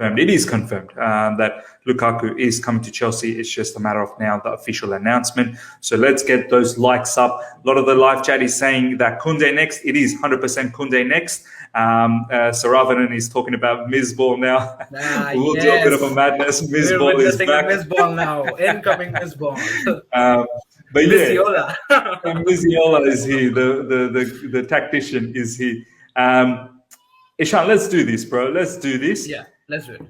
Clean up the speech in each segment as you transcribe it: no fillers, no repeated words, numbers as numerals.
It is confirmed that Lukaku is coming to Chelsea. It's just a matter of now the official announcement. So let's get those likes up. A lot of the live chat is saying that Koundé next. It is 100% Koundé next. Saravanan is talking about Mizball now. We'll do a bit of a madness. Mizball is back. Mizball now. Incoming Mizball. But Miziola. Miziola is here. The tactician is here. Ishan, let's do this, bro. Let's do this. Yeah, let's do it.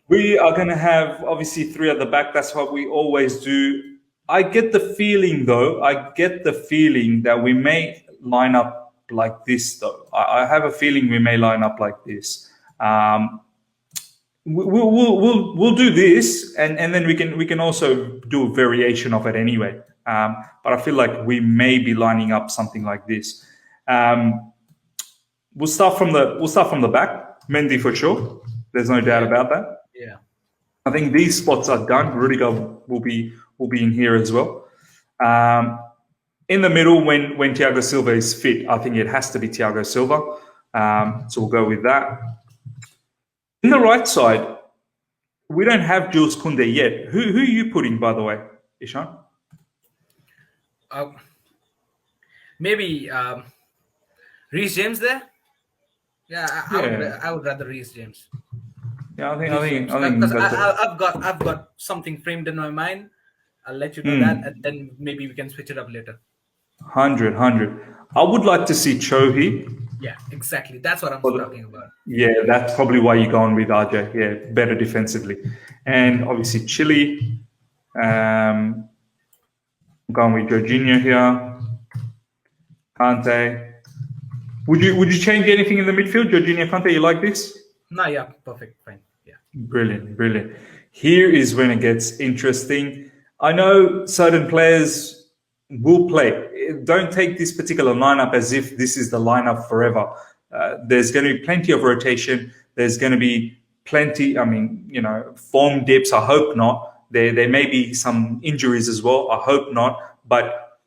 We are going to have, obviously, 3 at the back. That's what we always do. I get the feeling, though, that we may line up like this, though. I have a feeling we may line up like this. We'll do this, and then we can also do a variation of it anyway. But I feel like we may be lining up something like this. We'll start from the back. Mendy for sure. There's no doubt about that. Yeah. I think these spots are done. Rudiger will be in here as well. In the middle, when Thiago Silva is fit, I think it has to be Thiago Silva. So we'll go with that. In the right side, we don't have Jules Koundé yet. Who are you putting, by the way, Ishan? Maybe Reece James there. I would rather Reece James. Yeah, I think I've got something framed in my mind. I'll let you know that, and then maybe we can switch it up later. 100. I would like to see Chohi. Yeah, exactly. That's what I'm talking about. Yeah, that's probably why you're going with RJ. Yeah, better defensively, and obviously Chile. I'm going with Jorginho here. Kante. Would you change anything in the midfield, Jorginho, Kante? You like this? No, yeah, perfect, fine. Yeah. Brilliant. Here is when it gets interesting. I know certain players will play. Don't take this particular lineup as if this is the lineup forever. There's going to be plenty of rotation. There's going to be plenty, form dips. I hope not. There may be some injuries as well. I hope not. But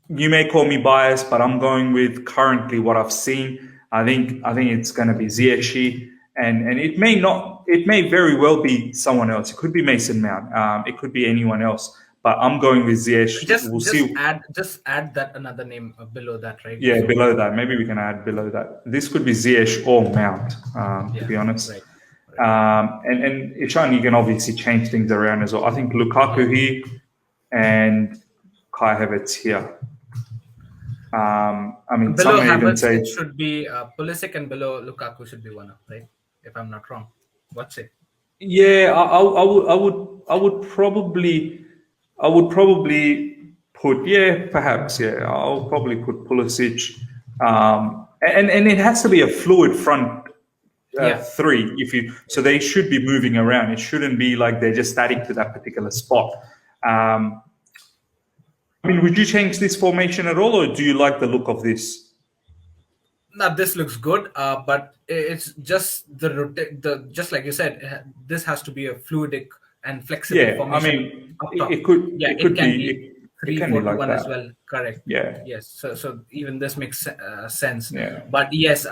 you may call me biased, but I'm going with currently what I've seen. I think it's going to be Ziyech, and it may very well be someone else. It could be Mason Mount. It could be anyone else. But I'm going with Ziyech. Just add that another name below that, right? Yeah, below that. Maybe we can add below that. This could be Ziyech or Mount, to be honest. Right. And Ishan, you can obviously change things around as well. I think Lukaku here and Kai Havertz here. Below Havertz, it should be Pulisic, and below Lukaku should be one up, right? If I'm not wrong. What's it? Yeah, I would probably put, perhaps. I'll probably put Pulisic, and it has to be a fluid front three. So they should be moving around. It shouldn't be like they're just static to that particular spot. Would you change this formation at all, or do you like the look of this? No, this looks good, but it's just just like you said, this has to be a fluidic and flexible formation. It could be 3-4-2-1 like as well. Correct. Yeah. Yes. So even this makes sense. Yeah. But yes,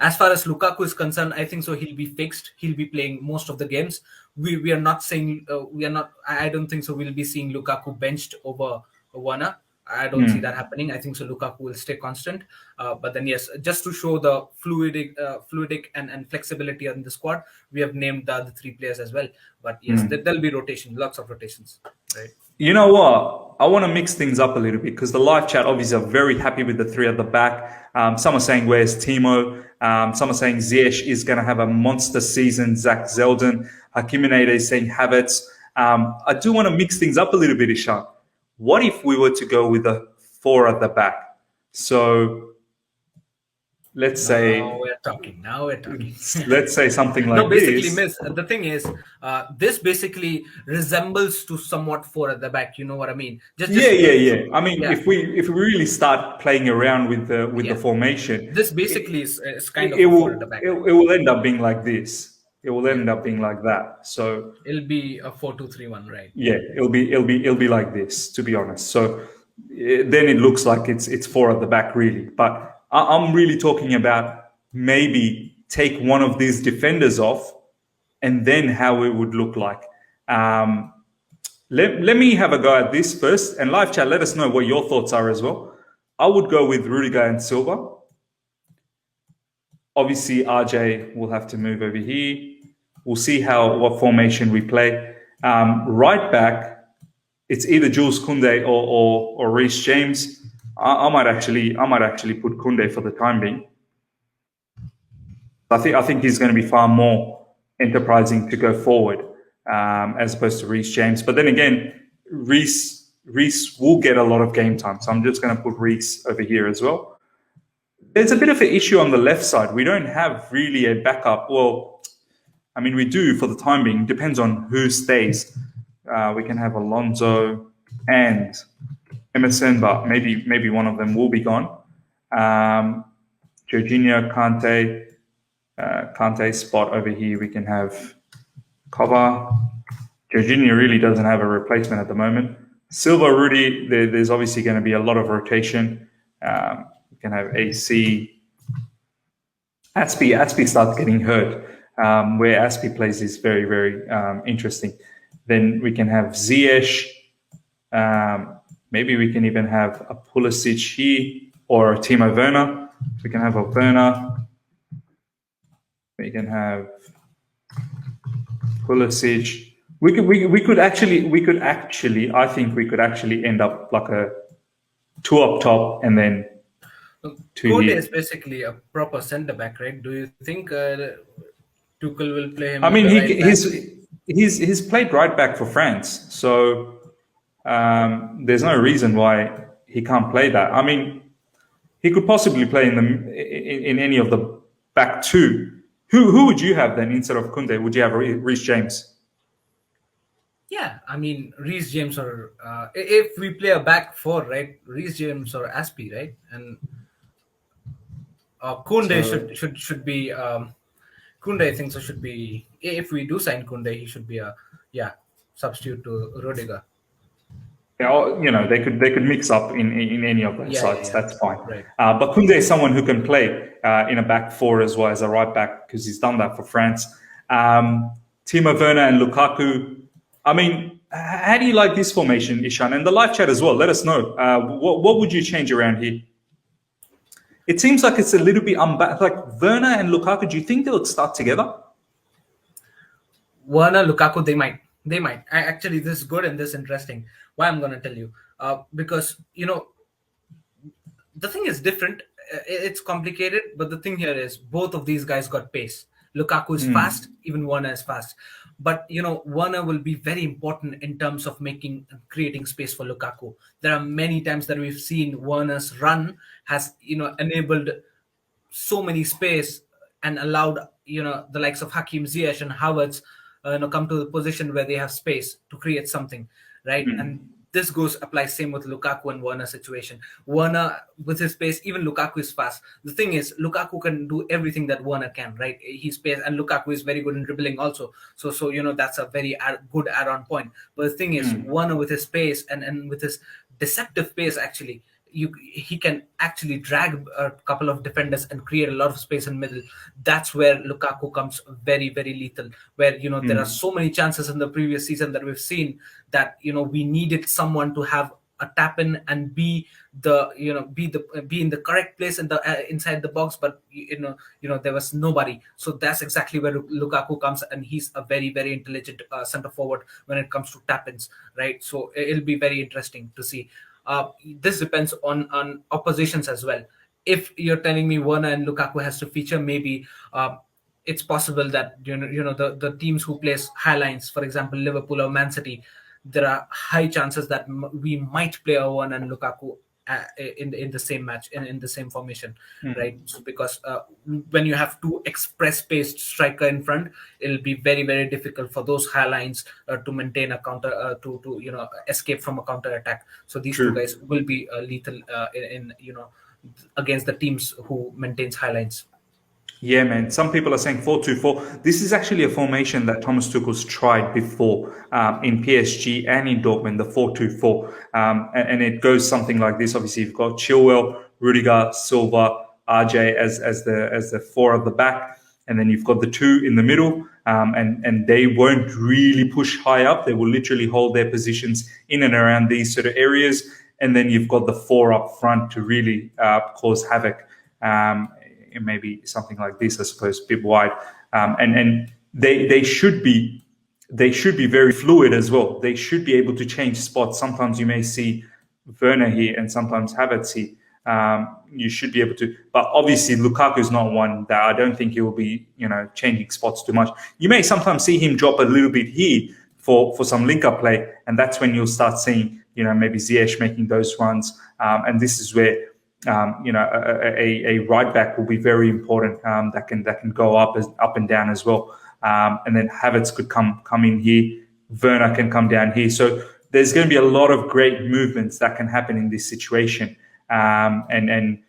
as far as Lukaku is concerned, I think so. He'll be fixed. He'll be playing most of the games. We are not saying I don't think so. We'll be seeing Lukaku benched over Werner. I don't see that happening. I think so. Lukaku will stay constant. But then yes, just to show the fluidic and flexibility in the squad, we have named the other 3 players as well. But yes, there'll be rotation, lots of rotations. Right. You know what? I want to mix things up a little bit because the live chat obviously are very happy with the 3 at the back. Some are saying, where's Timo? Some are saying Ziyech is going to have a monster season. Zach Zeldin. Hakiminate is saying Havertz. I do want to mix things up a little bit, Ishan. What if we were to go with the 4 at the back? So let's say... Now we're talking. Let's say something like this. Miss, the thing is, this basically resembles to somewhat 4 at the back. You know what I mean? Yeah. If we really start playing around with the formation... This basically is kind of 4 at the back. It will end up being like this. It will end up being like that. So it'll be a 4-2-3-1, right? Yeah, it'll be like this, to be honest. So then it looks like it's 4 at the back, really. But I'm really talking about maybe take one of these defenders off, and then how it would look like. Let me have a go at this first, and live chat, let us know what your thoughts are as well. I would go with Rudiger and Silva. Obviously, RJ will have to move over here. We'll see what formation we play. Right back, it's either Jules Koundé or Reece James. I might actually put Koundé for the time being. I think he's going to be far more enterprising to go forward as opposed to Reece James. But then again, Reece will get a lot of game time, so I'm just going to put Reece over here as well. There's a bit of an issue on the left side. We don't have really a backup. Well, I mean, we do for the time being. Depends on who stays. We can have Alonso and Emerson, but maybe one of them will be gone. Jorginho, Kante spot over here. We can have Cover. Jorginho really doesn't have a replacement at the moment. Silva, Rudy, there's obviously going to be a lot of rotation. We can have AC. Aspie starts getting hurt. Where Aspie plays is very, very interesting. Then we can have Ziyech. Maybe we can even have a Pulisic here or a Timo Werner. We can have a Werner. We can have Pulisic. We could actually. I think we could actually end up like a 2 up top and then 2 Koundé here. is basically a proper centre back, right? Do you think Tuchel will play him? I mean, right he's played right back for France, so there's no reason why he can't play that. I mean, he could possibly play in any of the back two. Who would you have then instead of Koundé? Would you have Reece James? Yeah, I mean Reece James or if we play a back four, right? Reece James or Aspie, right? And Koundé should be Koundé. I think so should be, if we do sign Koundé, he should be a substitute to Rudiger. Yeah, they could mix up in any of those sides. Yeah. That's fine. Right. But Koundé is someone who can play in a back four as well as a right back because he's done that for France. Timo Werner and Lukaku. I mean, how do you like this formation, Ishan? And the live chat as well. Let us know. What would you change around here? It seems like it's a little bit like Werner and Lukaku. Do you think they'll start together? Werner, Lukaku, they might. Actually, this is good and this is interesting. Why I'm going to tell you. Because, the thing is different. It's complicated, but the thing here is both of these guys got pace. Lukaku is fast, even Werner is fast. But, Werner will be very important in terms of creating space for Lukaku. There are many times that we've seen Werner's run has, enabled so many space and allowed, the likes of Hakim Ziyech and Havertz come to the position where they have space to create something, right? And this applies same with Lukaku and Werner situation. Werner with his pace, even Lukaku is fast. The thing is, Lukaku can do everything that Werner can, right? He's pace, and Lukaku is very good in dribbling also. So that's a very good add-on point. But the thing is, Werner with his pace and with his deceptive pace, actually, he can actually drag a couple of defenders and create a lot of space in the middle. That's where Lukaku comes very, very lethal. Where there are so many chances in the previous season that we've seen that we needed someone to have a tap in and be in the correct place in the inside the box, but there was nobody. So that's exactly where Lukaku comes, and he's a very, very intelligent center forward when it comes to tap ins, right? So it'll be very interesting to see. This depends on oppositions as well. If you're telling me Werner and Lukaku has to feature, maybe it's possible that the teams who plays high lines, for example Liverpool or Man City, there are high chances that we might play a Werner and Lukaku in the same match in the same formation, right? So because when you have two express-paced striker in front, it'll be very, very difficult for those high lines to maintain a counter to escape from a counter attack. So these two guys will be lethal in against the teams who maintains high lines. Yeah, man. Some people are saying 4-2-4. This is actually a formation that Thomas Tuchel's tried before in PSG and in Dortmund, the 4-2-4. And it goes something like this. Obviously, you've got Chilwell, Rudiger, Silva, RJ as the four at the back. and then you've got the two in the middle, and they won't really push high up. They will literally hold their positions in and around these sort of areas, and then you've got the four up front to really cause havoc. Maybe something like this, I suppose, a bit wide, and they should be very fluid as well. They should be able to change spots. Sometimes you may see Werner here and sometimes Havertz here. You should be able to, but obviously Lukaku is not one that I don't think he will be, changing spots too much. You may sometimes see him drop a little bit here for some link-up play, and that's when you'll start seeing, maybe Ziyech making those runs. And this is where, a right back will be very important. That can go up and down as well. And then Havertz could come in here. Werner can come down here. So there's going to be a lot of great movements that can happen in this situation. And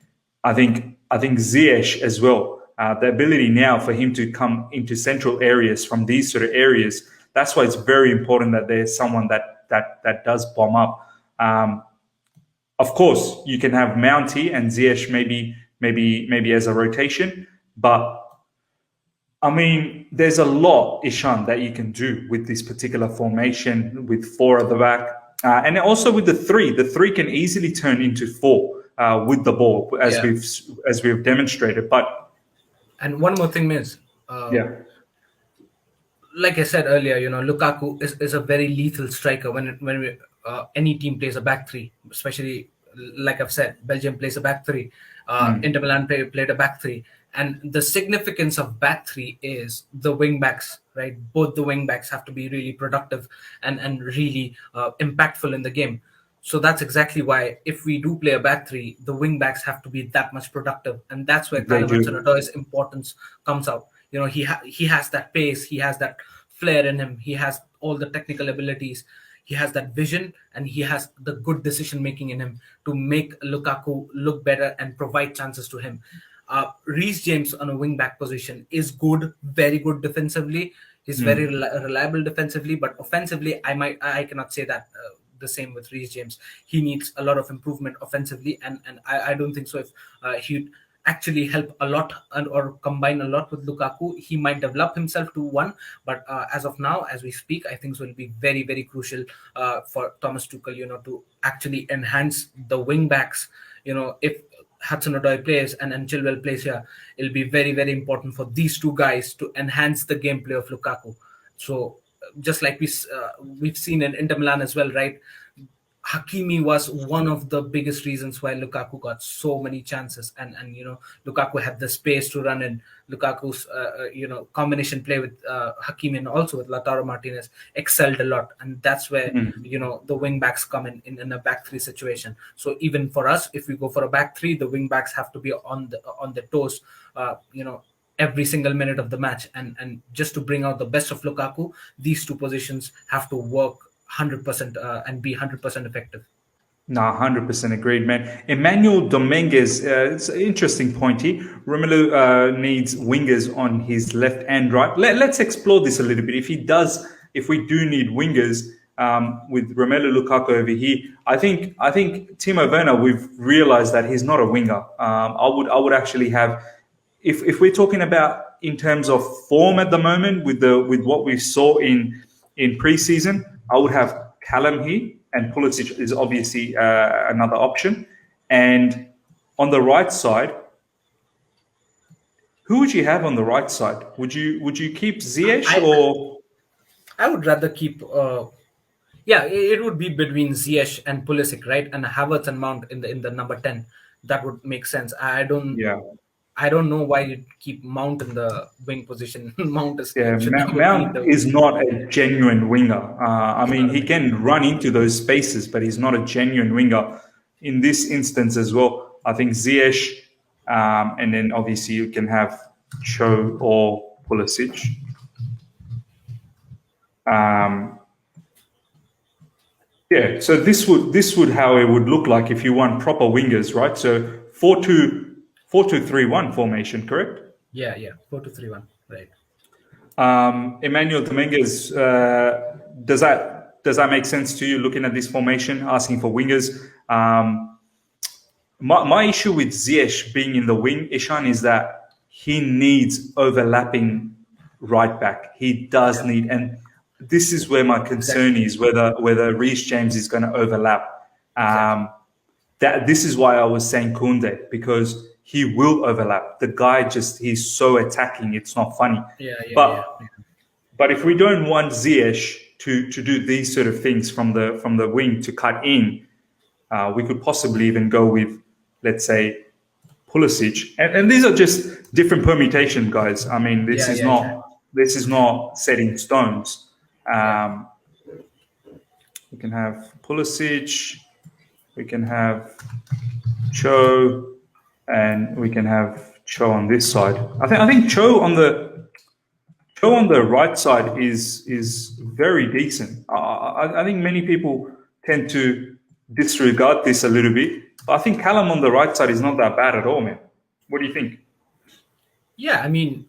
I think Ziyech as well, the ability now for him to come into central areas from these sort of areas, that's why it's very important that there's someone that does bomb up. Of course, you can have Mounty and Ziyech maybe as a rotation, but I mean, there's a lot, Ishan, that you can do with this particular formation with four at the back. And also with the three. The three can easily turn into four with the ball, as we've demonstrated. And one more thing, Miz. Like I said earlier, Lukaku is a very lethal striker when any team plays a back three, especially like I've said, Belgium plays a back three. Inter Milan played a back three. And the significance of back three is the wing backs, right? Both the wing backs have to be really productive and really impactful in the game. So that's exactly why if we do play a back three, the wing backs have to be that much productive. And that's where Callum Hudson-Odoi's importance comes out. He has that pace, he has that flair in him, he has all the technical abilities, he has that vision, and he has the good decision making in him to make Lukaku look better and provide chances to him. Reece James on a wing back position is good, very good defensively. He's very reliable defensively, but offensively, I cannot say that the same with Reece James. He needs a lot of improvement offensively, and I don't think so. If he'd actually help a lot or combine a lot with Lukaku, he might develop himself to one. But as of now, as we speak, I think it will be very, very crucial for Thomas Tuchel, to actually enhance the wing backs. If Hudson-Odoi plays and Chilwell plays here, it'll be very, very important for these two guys to enhance the gameplay of Lukaku. So just like we've seen in Inter Milan as well, right? Hakimi was one of the biggest reasons why Lukaku got so many chances, and Lukaku had the space to run in. Lukaku's combination play with Hakimi and also with Lautaro Martinez excelled a lot, and that's where the wing backs come in a back three situation. So even for us, if we go for a back three, the wing backs have to be on the toes, every single minute of the match, and just to bring out the best of Lukaku, these two positions have to work 100% and be 100% effective. No, 100% agreed, man. Emmanuel Dominguez, it's an interesting point here. Romelu needs wingers on his left and right. Let's explore this a little bit. If we do need wingers with Romelu Lukaku over here, I think Timo Werner, we've realized that he's not a winger. I would actually have, if we're talking about in terms of form at the moment with what we saw in preseason, I would have Callum here, and Pulisic is obviously another option. And on the right side, who would you have on the right side? Would you keep Ziyech or? I would rather keep. It would be between Ziyech and Pulisic, right? And Havertz and Mount in the number 10. That would make sense. I don't know why you keep Mount in the wing position. Mount is not a genuine winger. I mean, he can run into those spaces, but he's not a genuine winger. In this instance as well, I think Ziyech, and then obviously you can have Cho or Pulisic. So this would how it would look like if you want proper wingers, right? So 4-2-3-1 formation, correct? Yeah, 4-2-3-1, right. Emmanuel Dominguez, does that make sense to you? Looking at this formation, asking for wingers. My issue with Ziyech being in the wing, Ishan, is that he needs overlapping right back. He does need, and this is where my concern is whether Reece James is going to overlap. That this is why I was saying Koundé, because he will overlap. The guy he's so attacking, it's not funny. But if we don't want Ziyech to do these sort of things from the wing to cut in, we could possibly even go with, let's say, Pulisic. And these are just different permutation, guys. I mean, this is not set in stones. We can have Pulisic, we can have Cho, and we can have Cho on this side. I think Cho on the right side is very decent. I think many people tend to disregard this a little bit. But I think Callum on the right side is not that bad at all, man. What do you think? Yeah, I mean,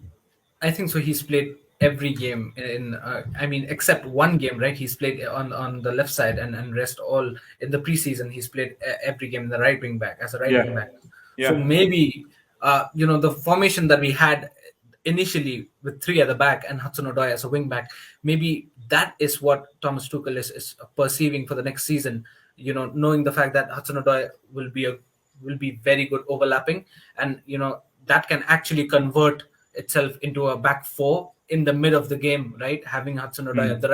I think so. He's played every game except one game, right? He's played on the left side, and rest all in the preseason. He's played every game in the right wing back as a right wing back. So maybe the formation that we had initially with three at the back and Hudson-Odoi as a wing back, maybe that is what Thomas Tuchel is perceiving for the next season. Knowing the fact that Hudson-Odoi will be very good overlapping, and that can actually convert itself into a back four in the mid of the game, right? Having Hudson-Odoi at the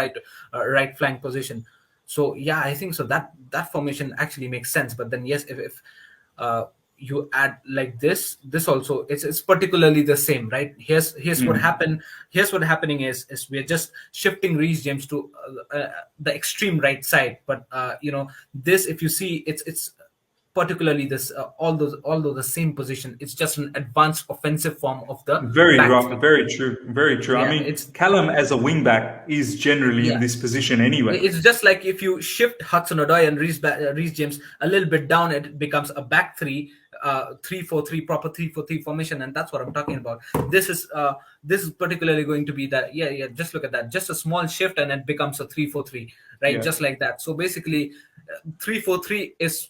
right flank position. So yeah, I think so that formation actually makes sense. But then yes, if you add like this also it's particularly the same, right? Here's what happened. Here's what happening is we're just shifting Reece James to the extreme right side. But this, if you see, it's particularly this although the same position, it's just an advanced offensive form of the very true. Yeah, I mean, it's Callum as a wing back is generally in this position anyway. It's just like if you shift Hudson-Odoi and Reece James a little bit down, it becomes a back three, 3-4-3, proper 3-4-3 formation, and that's what I'm talking about. This is particularly going to be that. Just look at that, just a small shift and it becomes a 3-4-3, right? Just like that. So basically 3-4-3 is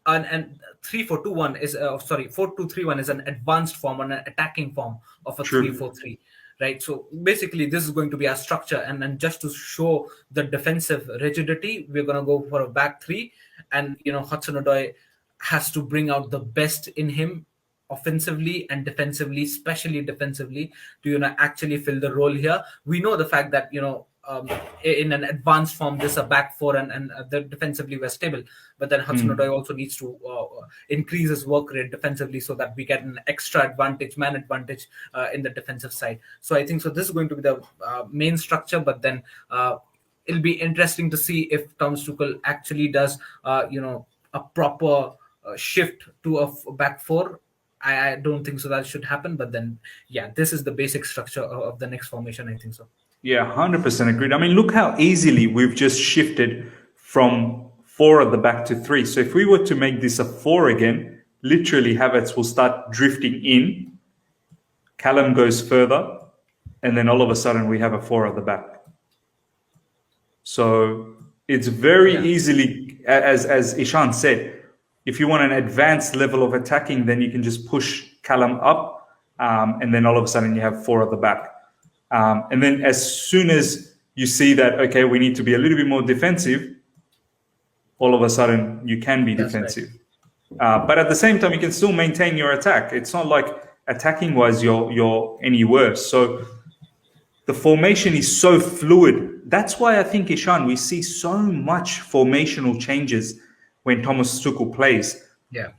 and 3-4-2-1 is 4-2-3-1 is an advanced form, an attacking form of a 3-4-3, right? So basically this is going to be our structure, and then just to show the defensive rigidity, we're going to go for a back three, and Hudson-Odoi has to bring out the best in him offensively and defensively, especially defensively, to actually fill the role here. We know the fact that in an advanced form, this a back four, and the defensively we're stable. But then Hudson-Odoi also needs to increase his work rate defensively so that we get an extra advantage, man advantage in the defensive side. So I think so. This is going to be the main structure. But then it'll be interesting to see if Thomas Tuchel actually does a proper shift to a back four. I don't think so that should happen. But then this is the basic structure of the next formation. I think so. Yeah, 100% agreed. I mean, look how easily we've just shifted from 4 at the back to 3. So if we were to make this a 4 again, literally Havertz will start drifting in, Callum goes further, and then all of a sudden we have a 4 at the back. So it's very easily, as Ishan said, if you want an advanced level of attacking, then you can just push Callum up, and then all of a sudden you have 4 at the back. And then as soon as you see that, okay, we need to be a little bit more defensive, all of a sudden you can be defensive. Right. But at the same time, you can still maintain your attack. It's not like attacking-wise you're any worse. So the formation is so fluid. That's why I think, Ishan, we see so much formational changes when Thomas Tuchel plays. Yeah.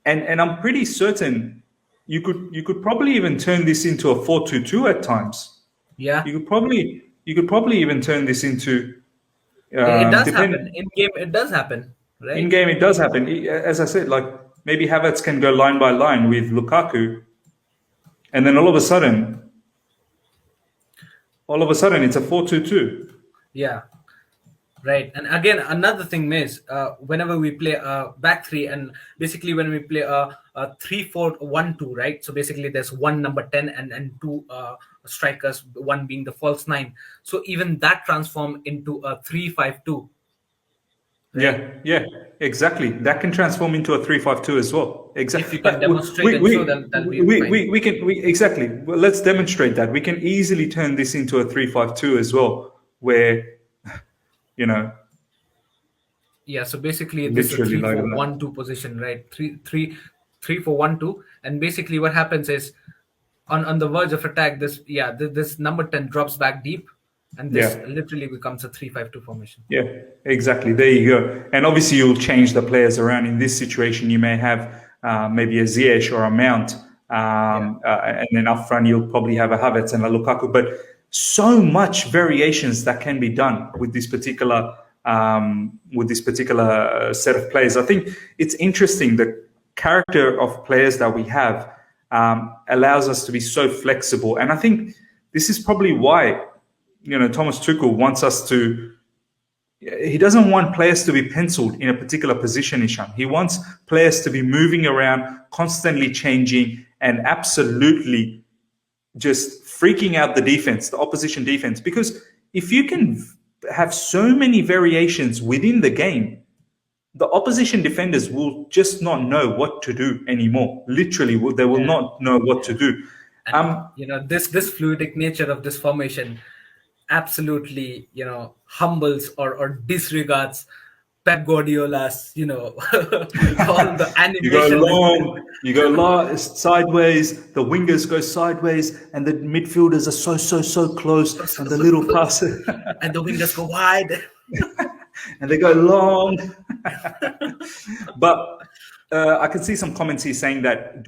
And I'm pretty certain you could probably even turn this into a 4-2-2 at times. Yeah. You could probably even turn this into. It does happen in game. It does happen, right? In game, it does happen. As I said, like maybe Havertz can go line by line with Lukaku, and then all of a sudden, it's a 4-2-2. Yeah. Right. And again, another thing is whenever we play a back three, and basically when we play a 3-4-1-2, right? So basically there's one number 10 and two strikers, one being the false 9. So even that transform into a 3-5-2. Yeah, exactly. That can transform into a 3-5-2 as well. Exactly. If you can demonstrate and show, then that'll be fine. We can exactly. Well, let's demonstrate that. We can easily turn this into a 3-5-2 as well, where you know, Yeah, so basically this is a literally three like for that. 1-2 position, right? Three for 1-2, and basically what happens is on the verge of attack, this number 10 drops back deep, and this Yeah. literally becomes a 3-5-2 formation. Yeah, exactly. There you go. And obviously, you'll change the players around. In this situation, you may have maybe a Ziyech or a Mount, and then up front you'll probably have a Havertz and a Lukaku. But so much variations that can be done with this particular set of players. I think it's interesting. The character of players that we have allows us to be so flexible, and I think this is probably why Thomas Tuchel wants us to. He doesn't want players to be penciled in a particular position, Ishan. He wants players to be moving around, constantly changing, and absolutely just freaking out the defense, the opposition defense. Because if you can have so many variations within the game, the opposition defenders will just not know what to do anymore. Literally, they will not know what to do. And, this fluidic nature of this formation absolutely humbles or disregards Pep Guardiola's all the animation. You go long, you go sideways, the wingers go sideways, and the midfielders are so close, and the little passes and the wingers go wide. And they go long. But I can see some comments here saying that